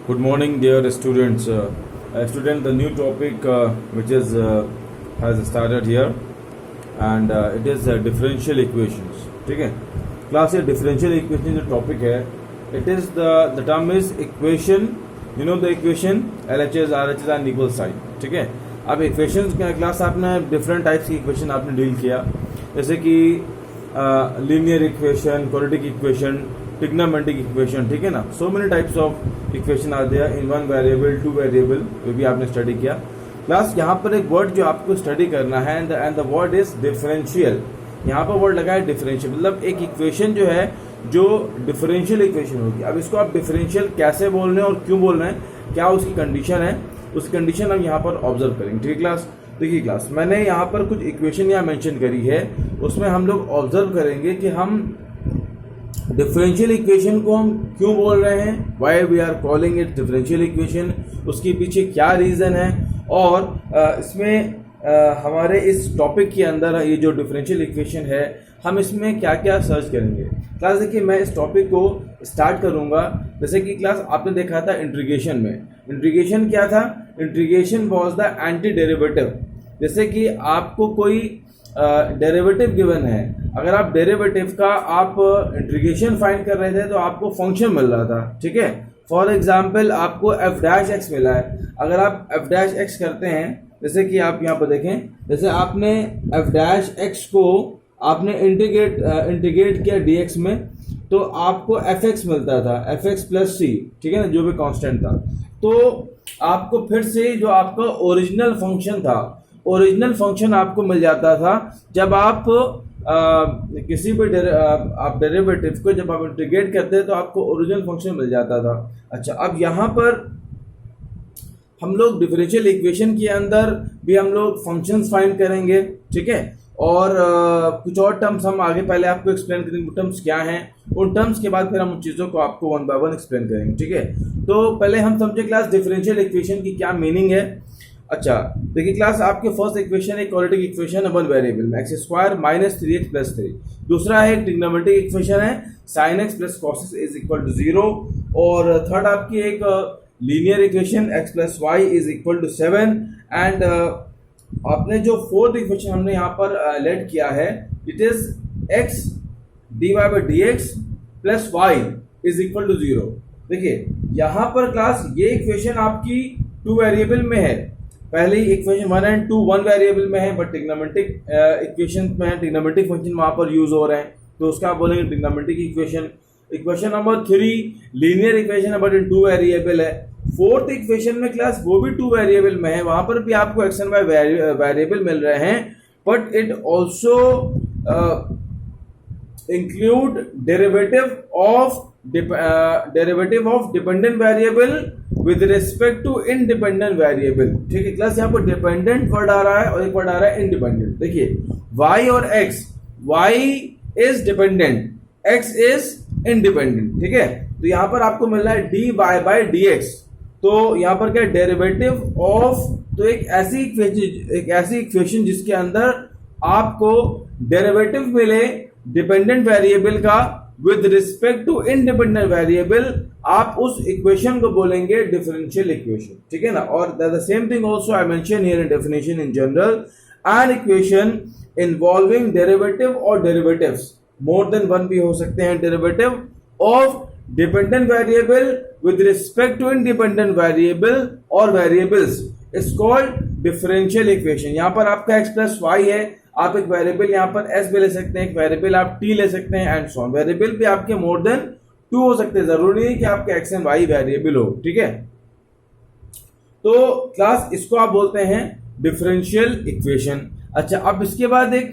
Good morning, dear students. The new topic which is has started here, and it is differential equations. ठीक है, class ये differential equation जो topic है, it is the term is equation. You know the equation LHS, RHS and equal sign. ठीक है, अब equations का class आपने different types की equation आपने deal किया, जैसे कि linear equation, quadratic equation, trigonometric equation. ठीक है ना, so many types of equation are there in one variable, two variable, जो भी आपने स्टडी किया. क्लास यहाँ पर एक वर्ड जो आपको स्टडी करना है and the word is differential. यहाँ पर वर्ड लगा है डिफरेंशियल, मतलब एक इक्वेशन जो है जो डिफरेंशियल इक्वेशन होगी. अब इसको आप डिफरेंशियल कैसे बोल रहे हैं और क्यों बोल रहे हैं, क्या उसकी कंडीशन है, उस कंडीशन हम यहाँ पर ऑब्जर्व करेंगे. ठीक है क्लास, देखिए क्लास मैंने यहाँ पर कुछ इक्वेशन यहाँ मेंशन करी है, उसमें हम लोग ऑब्जर्व करेंगे कि हम डिफरेंशियल इक्वेशन को हम क्यों बोल रहे हैं, why we are calling it differential equation, उसके पीछे क्या रीज़न है, और इसमें हमारे इस टॉपिक के अंदर ये जो डिफरेंशियल इक्वेशन है हम इसमें क्या क्या सर्च करेंगे. क्लास देखिए मैं इस टॉपिक को स्टार्ट करूंगा. जैसे कि क्लास आपने देखा था इंटीग्रेशन में, इंटीग्रेशन क्या था, integration was the anti derivative. जैसे कि आपको कोई डेरिवेटिव गिवन है, अगर आप डेरिवेटिव का आप इंटीग्रेशन फाइंड कर रहे थे तो आपको फंक्शन मिल रहा था. ठीक है, फॉर एग्जांपल आपको एफ डैश एक्स मिला है. अगर आप एफ डैश एक्स करते हैं, जैसे कि आप यहाँ पर देखें, जैसे आपने एफ डैश एक्स को आपने इंटीग्रेट किया dx में, तो आपको एफ एक्स मिलता था, एफ एक्स प्लस सी. ठीक है ना, जो भी कांस्टेंट था. तो आपको फिर से जो आपका ओरिजिनल फंक्शन था, ओरिजिनल फंक्शन आपको मिल जाता था जब आप किसी भी आप डेरिवेटिव को जब आप इंटीग्रेट करते हैं तो आपको ओरिजिनल फंक्शन मिल जाता था. अच्छा, अब यहाँ पर हम लोग डिफरेंशियल इक्वेशन के अंदर भी हम लोग फंक्शंस फाइंड करेंगे. ठीक है, और कुछ और टर्म्स हम आगे पहले आपको एक्सप्लेन करेंगे, टर्म्स क्या हैं, उन टर्म्स के बाद फिर हम उन चीज़ों को आपको वन बाय वन एक्सप्लेन करेंगे. ठीक है, तो पहले हम समझे क्लास डिफरेंशियल इक्वेशन की क्या मीनिंग है. अच्छा देखिए क्लास, आपके फर्स्ट इक्वेशन एक क्वाड्रेटिक इक्वेशन है वन वेरिएबल में, x square minus 3x plus 3. दूसरा है ट्रिग्नोमेट्रिक इक्वेशन है sine x plus cos x is equal to 0. और थर्ड आपकी एक linear equation x plus y is equal to 7. And आपने जो फोर्थ इक्वेशन हमने यहाँ पर लेट किया है, it is x d y by D x plus y is equal to 0. देखिए यहाँ पर क्लास ये इक्वेशन आपकी टू वेरिएबल में है. पहले इक्वेशन 1 एंड 2 वन वेरिएबल में है, बट ट्रिग्नोमेट्रिक इक्वेशन में है, ट्रिग्नोमेट्रिक फंक्शन वहाँ पर यूज हो रहे हैं, तो उसका आप बोलेंगे trigonometric equation. Equation number 3 linear equation है बट इन टू वेरिएबल है. फोर्थ इक्वेशन में क्लास वो भी टू वेरिएबल में है, वहाँ पर भी आपको एक्स एंड वाई वेरिएबल मिल रहे हैं, but it also include derivative of dependent variable with respect to independent variable. ठीक है क्लास, यहाँ पर डिपेंडेंट वर्ड आ रहा है और एक वर्ड आ रहा है इंडिपेंडेंट. देखिए y और x, y is dependent, x is independent. ठीक है, तो यहाँ पर आपको मिल रहा है dy बाई dx. तो यहाँ पर क्या डेरिवेटिव ऑफ, तो एक ऐसी इक्वेशन जिसके अंदर आपको डेरिवेटिव मिले डिपेंडेंट वेरिएबल का with respect to independent variable, आप उस इक्वेशन को बोलेंगे डिफरेंशियल इक्वेशन. ठीक है ना, और the same thing also I mention here in definition in general, an equation involving derivative और डेरिवेटिव्स, मोर देन वन भी हो सकते हैं, derivative of dependent variable with respect to independent variable और variables is called differential equation. यहाँ पर आपका x plus Y है, आप एक वेरिएबल यहाँ पर s भी ले सकते हैं, एक वेरिएबल आप t ले सकते हैं, एंड सो ऑन. वेरिएबल भी आपके मोर देन 2 हो सकते हैं, जरूरी नहीं कि आपके x एंड y वेरिएबल हो. ठीक है, तो क्लास इसको आप बोलते हैं डिफरेंशियल इक्वेशन. अच्छा, अब इसके बाद एक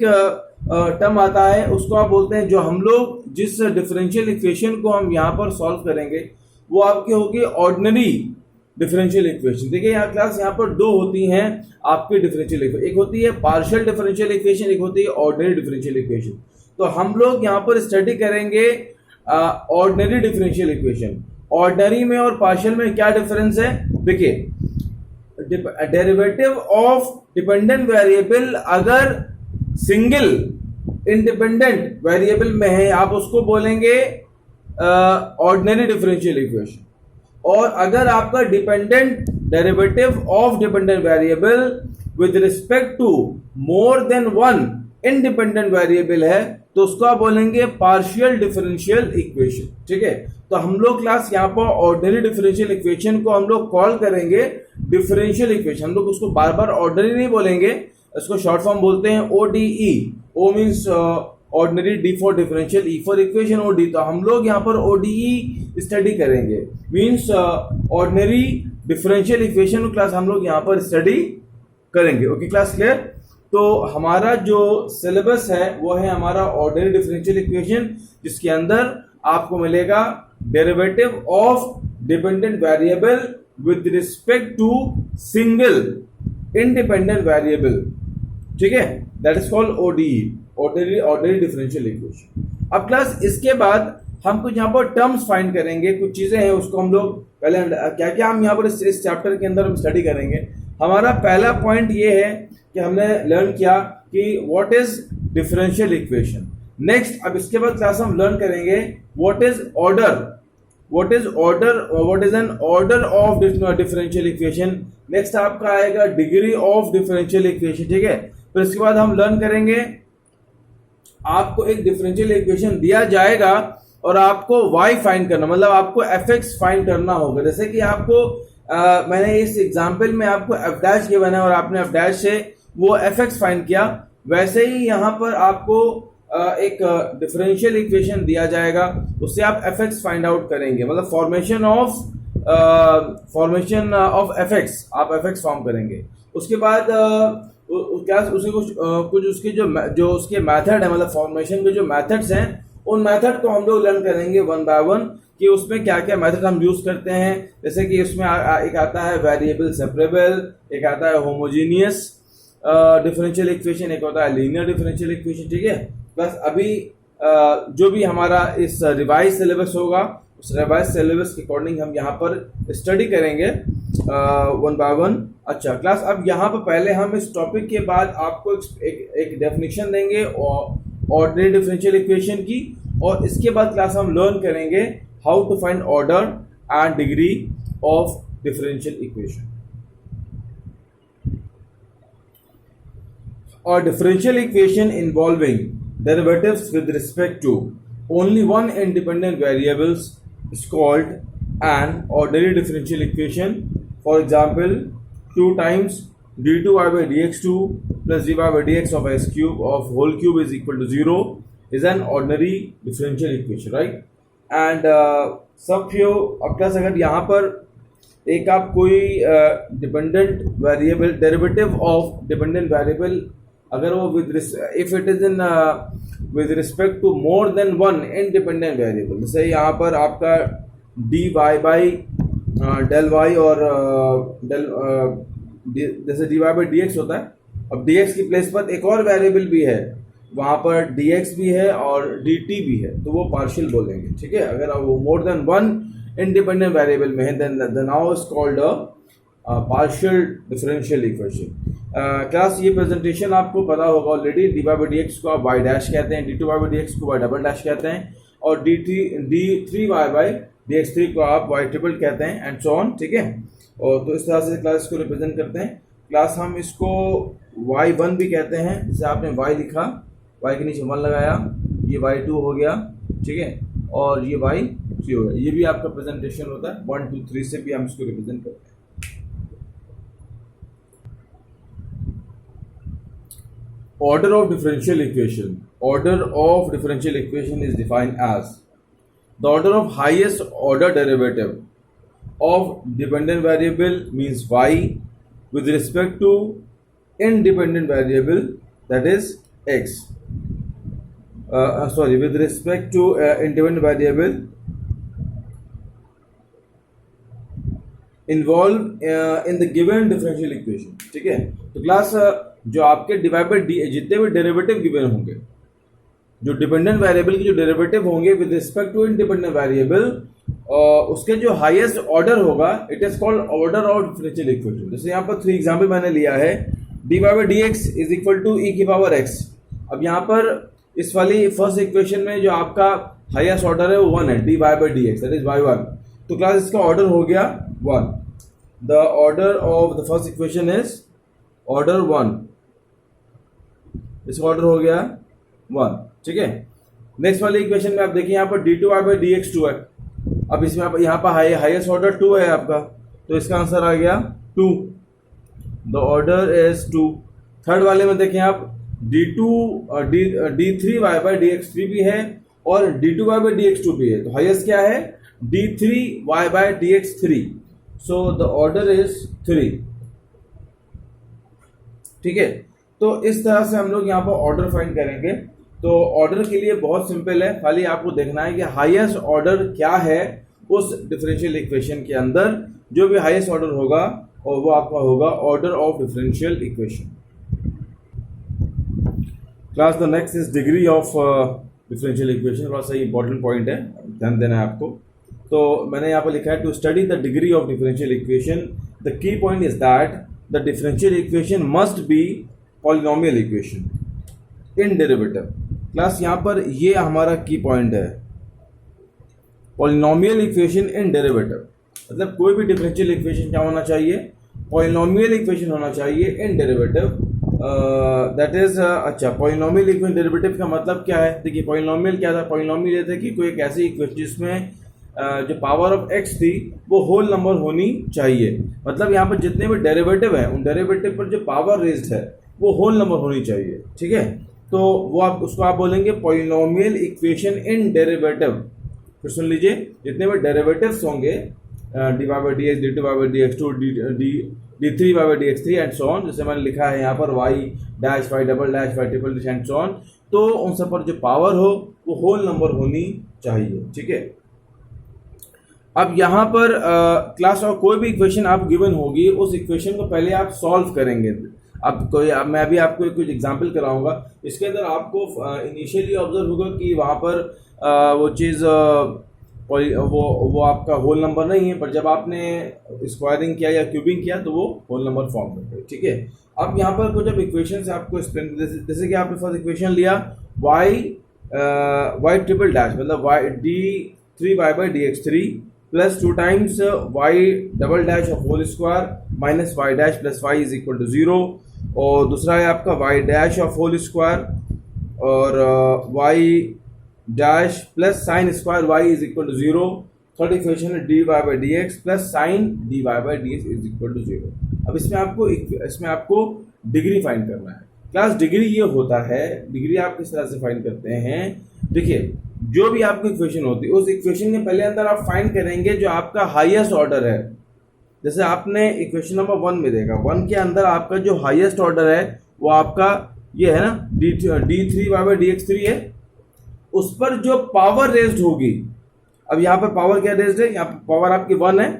टर्म आता है, उसको आप बोलते हैं, जो हम लोग जिस डिफरेंशियल इक्वेशन को हम यहाँ पर सॉल्व करेंगे वो आपकी होगी ऑर्डिनरी डिफरेंशियल इक्वेशन. देखिए यहाँ क्लास, यहाँ पर दो होती हैं आपकी डिफरेंशियल इक्वेशन, एक होती है पार्शियल डिफरेंशियल इक्वेशन, एक होती है ऑर्डिनरी डिफरेंशियल इक्वेशन. तो हम लोग यहाँ पर स्टडी करेंगे ऑर्डिनरी डिफरेंशियल इक्वेशन. ऑर्डिनरी में और पार्शियल में क्या डिफरेंस है, देखिए डेरिवेटिव ऑफ डिपेंडेंट वेरिएबल अगर सिंगल इंडिपेंडेंट वेरिएबल में है, आप उसको बोलेंगे ऑर्डिनरी डिफरेंशियल इक्वेशन. और अगर आपका dependent derivative of dependent variable with respect to more than one independent variable है तो उसको आप बोलेंगे पार्शियल डिफरेंशियल इक्वेशन। ठीक है, तो हम लोग क्लास यहाँ पर ऑर्डिनरी डिफरेंशियल इक्वेशन को हम लोग कॉल करेंगे डिफरेंशियल इक्वेशन। हम लोग उसको बार बार ऑर्डिनरी नहीं बोलेंगे, इसको शॉर्ट फॉर्म बोलते हैं ODE। O means ordinary, D for differential, E for equation, OD। तो हम लोग यहाँ पर ODE स्टडी करेंगे, means ordinary differential equation class हम लोग यहाँ पर स्टडी करेंगे। Okay class, clear? तो हमारा जो सिलेबस है वो है हमारा ऑर्डिनरी डिफरेंशियल इक्वेशन, जिसके अंदर आपको मिलेगा derivative of dependent variable with respect to single independent variable. ठीक है, that is called ODE, ordinary differential equation. अब क्लास इसके बाद हम कुछ यहाँ पर टर्म्स फाइंड करेंगे, कुछ चीजें हैं उसको हम लोग पहले क्या क्या हम यहाँ पर इस चैप्टर के अंदर हम स्टडी करेंगे। हमारा पहला पॉइंट ये है कि हमने लर्न किया कि what is differential equation. Next, अब इसके बाद क्लास हम लर्न करेंगे what is order, what is an order of differential equation. Next आपका आएगा डिग्री ऑफ डिफरेंशियल इक्वेशन। ठीक है, फिर इसके बाद हम लर्न करेंगे, आपको एक डिफरेंशियल इक्वेशन दिया जाएगा और आपको y फाइंड करना, मतलब आपको fx फाइंड करना होगा। जैसे कि आपको मैंने इस एग्जांपल में आपको f डैश गिवन है और आपने f डैश से वो fx फाइंड किया, वैसे ही यहाँ पर आपको एक डिफरेंशियल इक्वेशन दिया जाएगा, उससे आप fx फाइंड आउट करेंगे, मतलब फॉर्मेशन ऑफ fx, आप fx फॉर्म करेंगे। उसके बाद क्या उसे कुछ उसके जो उसके मेथड है, मतलब फॉर्मेशन के जो मेथड्स हैं, उन मेथड को हम लोग लर्न करेंगे वन बाय वन कि उसमें क्या क्या मेथड हम यूज करते हैं। जैसे कि इसमें एक आता है वेरिएबल सेपरेबल, एक आता है होमोजीनियस डिफरेंशियल इक्वेशन, एक होता है लीनियर डिफरेंशियल इक्वेशन। ठीक है, बस अभी जो भी हमारा इस रिवाइज सिलेबस होगा उस रिवाइज सिलेबस के अकॉर्डिंग हम यहाँ पर स्टडी करेंगे वन बाय वन। अच्छा क्लास, अब यहाँ पर पहले हम इस टॉपिक के बाद आपको एक डेफिनेशन देंगे ऑर्डिनरी डिफरेंशियल इक्वेशन की, और इसके बाद क्लास हम लर्न करेंगे how to find order and degree of differential equation. और differential equation involving derivatives with respect to only one independent variables is called an ordinary differential equation. For example, 2 times d2y by dx2 plus dy by dx of s cube of whole cube is equal to 0 is an ordinary differential equation, right? And सब few अब क्या अगर यहाँ पर एक आप कोई dependent variable derivative of dependent variable अगर वो if it is in with respect to more than one independent variable, जैसे यहाँ पर आपका dy बाई डेल वाई और जैसे dy बाई dx होता है, अब dx की प्लेस पर एक और वेरिएबल भी है, वहाँ पर dx भी है और dt भी है, तो वो पार्शियल बोलेंगे। ठीक है, अगर वो more than one independent variable में है then now is called a partial differential equation. Class ये प्रेजेंटेशन आपको पता होगा ऑलरेडी, dy बाई dx को आप y डैश कहते हैं, d2 बाई dx को y डबल डैश कहते हैं, और d3y बाई dx3 को आप y ट्रिपल कहते हैं, एंड सो ऑन। ठीक है, और तो इस तरह से क्लास को रिप्रेजेंट करते हैं। क्लास हम इसको y1 भी कहते हैं, जैसे आपने y लिखा, y के नीचे 1 लगाया, ये y2 हो गया। ठीक है, और ये y3 हो गया, ये भी आपका प्रेजेंटेशन होता है। 1 2 3 से भी हम इसको रिप्रेजेंट करते हैं। Order of differential equation. Order of differential equation is defined as the order of highest order derivative of dependent variable means y with respect to independent variable, that is x. With respect to independent variable involved in the given differential equation. ठीक है, तो class जो आपके divide by D जितने भी derivative given होंगे, जो dependent variable के जो डेरिवेटिव होंगे with respect to independent variable, उसके जो हाईएस्ट ऑर्डर होगा it is called order of differential equation. जैसे यहाँ पर 3 एग्जाम्पल मैंने लिया है, dy by D X is equal to E की पावर एक्स। अब यहाँ पर इस वाली फर्स्ट इक्वेशन में जो आपका हाईएस्ट ऑर्डर है वो 1 है, dy by D x, that is y1। तो क्लास इसका ऑर्डर हो गया 1. The order of the first equation is order 1. इसका ऑर्डर हो गया 1. ठीक है. नेक्स्ट वाली इक्वेशन में आप देखिए यहाँ पर d2y by dx2 है. अब इसमें आप यहाँ पर हाईएस्ट ऑर्डर 2 है आपका, तो इसका आंसर आ गया 2. The order is 2. थर्ड वाले में देखें आप d3y by dx3 भी है और d2y by dx2 भी है. तो हाईएस्ट क्या है? d3y by dx3. So the order is 3. ठीक है. तो इस तरह से हम लोग यहाँ पर ऑर्डर फाइंड करेंगे. तो ऑर्डर के लिए बहुत सिंपल है, खाली आपको देखना है कि हाईएस्ट ऑर्डर क्या है उस डिफरेंशियल इक्वेशन के अंदर. जो भी हाईएस्ट ऑर्डर होगा और वो आपका होगा order of differential equation. Class the next is degree of differential equation. थोड़ा सा इंपॉर्टेंट पॉइंट है, ध्यान देना है आपको. तो मैंने यहाँ पर लिखा है to study the degree of differential equation the key point is that the differential equation must be polynomial equation in derivative. Class यहाँ पर ये हमारा की पॉइंट है, पॉलिनोमियल इक्वेशन इन डेरिवेटिव. मतलब कोई भी डिफरेंशियल इक्वेशन क्या होना चाहिए? पॉलिनोमियल इक्वेशन होना चाहिए इन डेरिवेटिव. दैट इज अच्छा, पॉलिनोमियल इक्वेशन डेरिवेटिव का मतलब क्या है? देखिए पॉलिनोमियल क्या था? पॉलिनोमियल ये था कि कोई एक ऐसी इक्वेशन जिसमें जो पावर ऑफ x थी वो होल नंबर होनी चाहिए. मतलब यहाँ पर जितने भी डेरिवेटिव है उन डेरिवेटिव पर जो पावर रेज्ड है वो होल नंबर होनी चाहिए. ठीक है. तो वो आप उसको आप बोलेंगे पॉलिनोमियल इक्वेशन इन डेरिवेटिव. फिर सुन लीजिए, जितने भी डेरिवेटिव्स होंगे dy by dx, d2 by dx2, d3 by dx3 and so on, जैसे मैंने लिखा है यहाँ पर y dash y double dash y triple dash and so on, तो उन सब पर जो पावर हो वो होल नंबर होनी चाहिए. ठीक है. अब यहाँ पर क्लास और कोई भी इक्वेशन आप गिवन होगी उस इक्वेशन को पहले आप सॉल्व करेंगे. अब मैं अभी आपको कुछ एग्जांपल कराऊंगा. इसके अंदर आपको इनिशियली ऑब्जर्व होगा कि वहाँ पर वो चीज़ वो आपका होल नंबर नहीं है, पर जब आपने स्क्वायरिंग किया या क्यूबिंग किया तो वो होल नंबर फॉर्म करते हैं. ठीक है. अब यहाँ पर कुछ अब इक्वेशन से आपको एक्सप्लेन, जैसे कि आपने फर्स्ट इक्वेशन लिया y ट्रिपल डैश मतलब y d3y by dx3 plus 2 times y double dash of whole square minus y dash plus y is equal to 0. और दूसरा है आपका y dash of whole square और y dash plus sine square y is equal to 0. Third equation है dy by dx plus sine dy by dx is equal to 0. अब इसमें आपको degree find करना है. क्लास डिग्री ये होता है, डिग्री आप किस तरह से फाइंड करते हैं? देखिए, जो भी आपकी इक्वेशन होती है उस इक्वेशन के पहले अंदर आप फाइंड करेंगे जो आपका हाईएस्ट ऑर्डर है. जैसे आपने इक्वेशन नंबर 1 में देखा, 1 के अंदर आपका जो हाईएस्ट ऑर्डर है वो आपका ये है ना d3y by dx3 है. उस पर जो पावर रेज्ड होगी, अब यहाँ पर पावर क्या रेज्ड है? यहाँ पर पावर आपकी 1 है,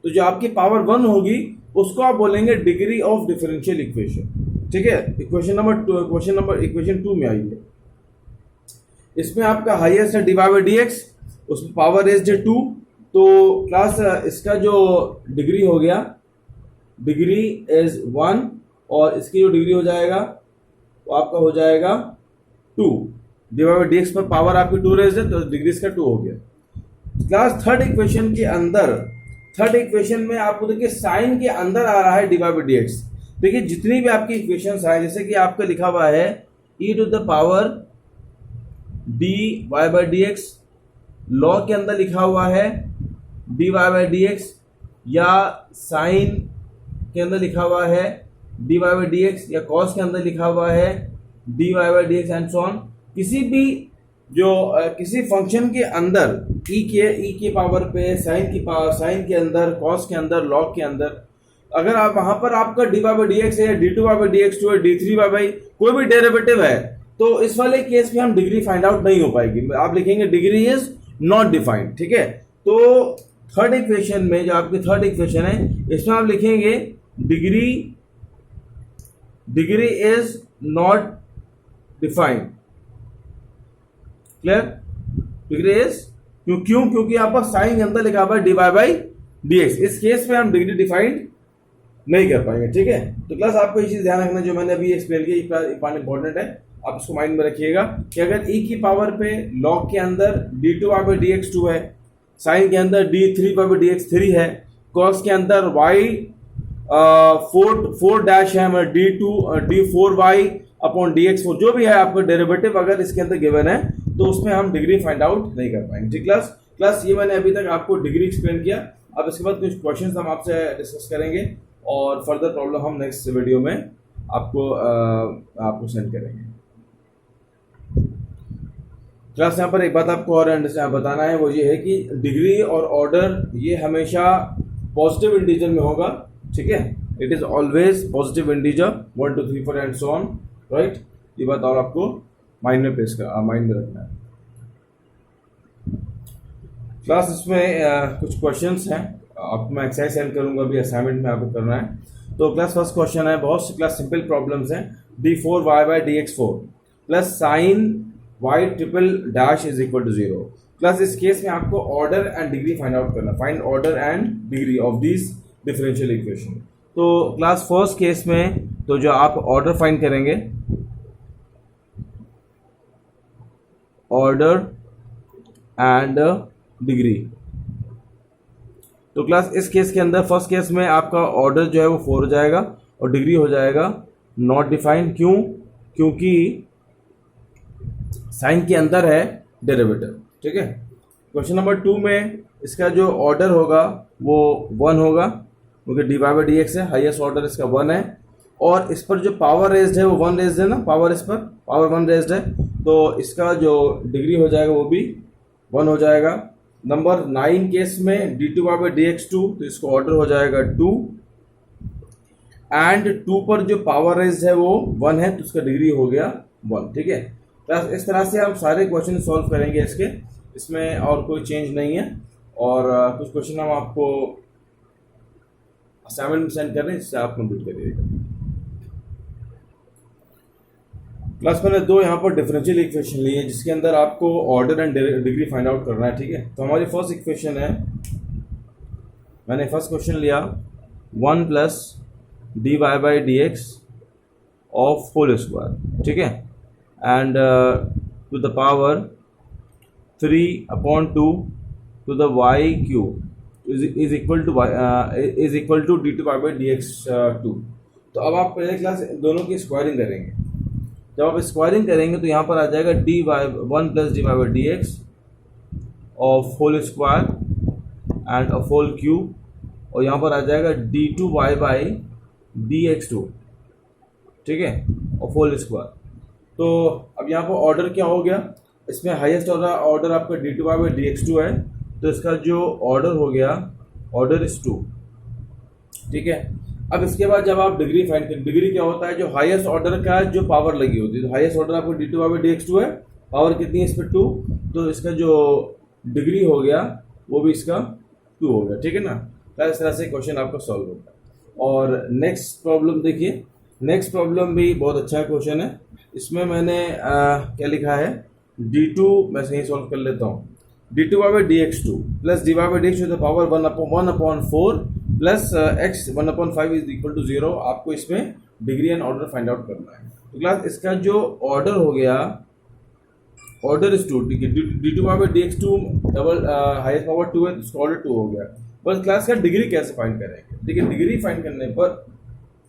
तो जो आपकी पावर 1 होगी उसको आप बोलेंगे डिग्री ऑफ डिफरेंशियल इक्वेशन. ठीक है. इक्वेशन 2 में आइए. इसमें आपका हाईएस्ट है dy by dx, उसमें पावर रेज्ड है 2. तो क्लास इसका जो डिग्री हो गया, डिग्री इज 1 और इसकी जो डिग्री हो जाएगा वो आपका हो जाएगा 2. dy by dx पर पावर आपकी 2 रेज्ड है तो डिग्री इसका 2 हो गया. क्लास थर्ड इक्वेशन के अंदर, थर्ड इक्वेशन में आपको देखिए साइन के अंदर आ रहा है dy by dx. देखिए जितनी भी आपकी इक्वेशंस आए, जैसे कि आपका लिखा हुआ है e to the power dy by dx, log के अंदर लिखा हुआ है dy by dx, या साइन के अंदर लिखा हुआ है dy by dx, या कॉस के अंदर लिखा हुआ है dy by dx and so on. किसी भी जो किसी फंक्शन के अंदर e के पावर पे, साइन के अंदर, कॉस के अंदर, लॉग के अंदर, अगर आप वहां पर आपका dy by dx है, d2y by dx2 है, d3y by कोई भी डेरिवेटिव है, तो इस वाले केस में हम डिग्री फाइंड आउट नहीं हो पाएगी. आप लिखेंगे डिग्री इज नॉट डिफाइंड. ठीक है. तो थर्ड इक्वेशन में जो आपकी थर्ड इक्वेशन है इसमें आप लिखेंगे degree is not defined. Clear? Degree is क्योंकि यहाँ पर साइन के अंदर लिखा हुआ है dy by dx. इस केस में हम डिग्री डिफाइंड नहीं कर पाएंगे. ठीक है. तो क्लास आपको ये चीज ध्यान रखना जो मैंने अभी एक्सप्लेन किया, ये इंपॉर्टेंट है, आप इसको माइंड में रखिएगा कि अगर e की पावर पे लॉग के अंदर d2y by dx2 है साइन के अंदर d3/dx3 है, कॉस के अंदर y 4 डैश है हमारा d4y/dx4, जो भी है आपका डेरिवेटिव अगर इसके अंदर गिवन है तो उसमें हम डिग्री फाइंड आउट नहीं कर पाएंगे। ठीक क्लास ये मैंने अभी तक आपको डिग्री एक्सप्लेन किया। अब इसके बाद कुछ क्वेश्चंस हम आपसे डिस्कस करेंगे और फर्दर प्रॉब्लम हम नेक्स्ट वीडियो में आपको सेंड करेंगे। क्लास यहाँ पर एक बात आपको और बताना है, वो ये है कि डिग्री और ऑर्डर ये हमेशा पॉजिटिव इंटीजर में होगा। ठीक है, it is always positive integer 1 2 3 4 and so on, right. ये बात और आपको माइंड में रखना है। क्लास इसमें कुछ क्वेश्चंस हैं, आपको मैं एक्सरसाइज सेंड करूंगा, अभी असाइनमेंट में आपको करना है। तो क्लास फर्स्ट क्वेश्चन है, बहुत सी क्लास सिंपल प्रॉब्लम्स हैं। d4y/dx4 plus sine y triple dash is equal to 0। Class इस केस में आपको order and degree find out करना, find order and degree of this differential equation. तो क्लास फर्स्ट केस में तो जो आप ऑर्डर फाइंड करेंगे, ऑर्डर एंड डिग्री, तो क्लास इस केस के अंदर फर्स्ट केस में आपका ऑर्डर जो है वो 4 हो जाएगा और डिग्री हो जाएगा नॉट डिफाइंड। क्यों? क्योंकि साइन के अंदर है डेरिवेटिव। ठीक है, क्वेश्चन नंबर 2 में इसका जो ऑर्डर होगा वो 1 होगा, क्योंकि dy/dx है, हाईएस्ट ऑर्डर इसका 1 है, और इस पर जो पावर रेज्ड है वो 1 रेज्ड है ना, पावर इस पर पावर 1 रेज्ड है, तो इसका जो डिग्री हो जाएगा वो भी 1 हो जाएगा। नंबर 9 केस में d2/dx2, तो इसको ऑर्डर हो जाएगा 2 एंड 2 पर जो पावर रेज्ड है वो 1 है, तो इसका डिग्री हो गया 1। ठीक है, तो इस तरह से हम सारे क्वेश्चन सॉल्व करेंगे इसके, इसमें और कोई चेंज नहीं है। और कुछ क्वेश्चन हम आपको असाइनमेंट में सेंड कर रहे हैं, जिससे आप कंप्लीट करिएगा। क्लास मैंने 2 यहाँ पर डिफरेंशियल इक्वेशन ली है, जिसके अंदर आपको order and degree find out करना है। ठीक है, तो हमारी फर्स्ट इक्वेशन है, मैंने फर्स्ट क्वेश्चन लिया 1 plus dy/dx of whole square. ठीक है, and to the power 3/2 to the y cube is equal to d2/dx2। तो अब आप पहले क्लास दोनों की स्क्वायरिंग करेंगे। जब आप स्क्वायरिंग करेंगे तो यहाँ पर आ जाएगा 1 plus dy/dx of whole square and of whole cube, और यहाँ पर आ जाएगा d2y/dx2। ठीक है, ऑफ होल स्क्वायर। तो अब यहाँ पर ऑर्डर क्या हो गया, इसमें हाईएस्ट ऑर्डर आपका d2y/dx2 है, तो इसका जो ऑर्डर हो गया, ऑर्डर इज 2। ठीक है, अब इसके बाद जब आप डिग्री फाइंड करें, डिग्री क्या होता है, जो हाईएस्ट ऑर्डर का जो पावर लगी होती है, तो हाईएस्ट ऑर्डर आपको d2/dx2 है, पावर कितनी है इस पर 2, तो इसका जो डिग्री हो गया वो भी इसका 2 हो गया। ठीक है ना, तो इस तरह से क्वेश्चन आपका सॉल्व होगा। और नेक्स्ट प्रॉब्लम देखिए, नेक्स्ट प्रॉब्लम भी बहुत अच्छा क्वेश्चन है। इसमें मैंने क्या लिखा है, d2, मैं सही सॉल्व कर लेता हूँ, d2/dx2 plus dy/dx to the power 1/4 plus x 1/5 is equal to 0। आपको इसमें degree and order find out करना है। तो क्लास इसका जो ऑर्डर हो गया, order is 2। d2/dx2 double highest power 2 है, तो इसका ऑर्डर 2 हो गया। बस क्लास का डिग्री कैसे फाइंड करेंगे, देखिए डिग्री फाइंड करने पर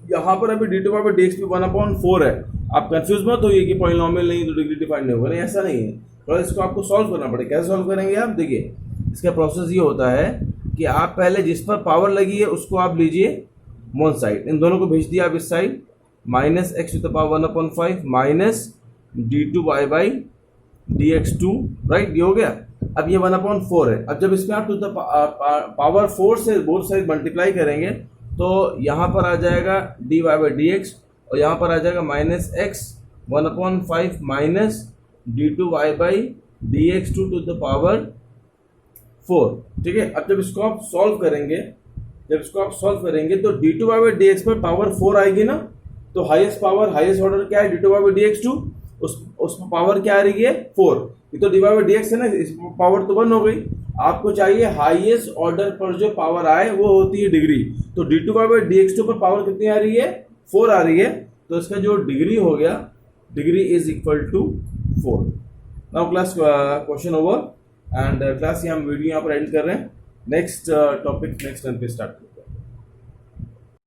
यहाँ पर अभी d2/dx 1/4 है, आप कंफ्यूज मत होइए कि पॉलिनोमियल नहीं तो डिग्री डिफाइंड नहीं होगा, नहीं ऐसा नहीं है। तो इसको आपको सॉल्व करना पड़ेगा। कैसे सॉल्व करेंगे आप, देखिए इसका प्रोसेस ये होता है कि आप पहले जिस पर पावर लगी है उसको आप लीजिए वन साइड, इन दोनों को भेज दिया आप इस side, minus x to the power 1/5 minus d2y/dx2, right, ये हो गया। अब ये 1/4 है। अब जब इसमें आप टू द पावर 4 से बोथ साइड मल्टीप्लाई करेंगे तो यहाँ पर आ जाएगा dy/dx और यहाँ पर आ जाएगा minus x 1/5 minus d2y/dx2 to the power 4। ठीक है, अब जब इसको आप सॉल्व करेंगे, तो d2y/dx पर पावर 4 आएगी ना, तो हाईएस्ट ऑर्डर क्या है, d2y/dx2, उस पावर क्या आ रही है 4, ये तो dy/dx है ना, इस पावर तो 1 हो गई। आपको चाहिए हाईएस्ट ऑर्डर पर जो पावर आए वो होती है डिग्री, तो d2y/dx2 पर पावर कितनी आ रही है, 4 आ रही है, तो इसका जो डिग्री हो गया, degree is equal to 4। Now class question over. And class ये हम वीडियो यहाँ पर एंड कर रहे हैं. नेक्स्ट टॉपिक नेक्स्ट टाइम पे स्टार्ट करें.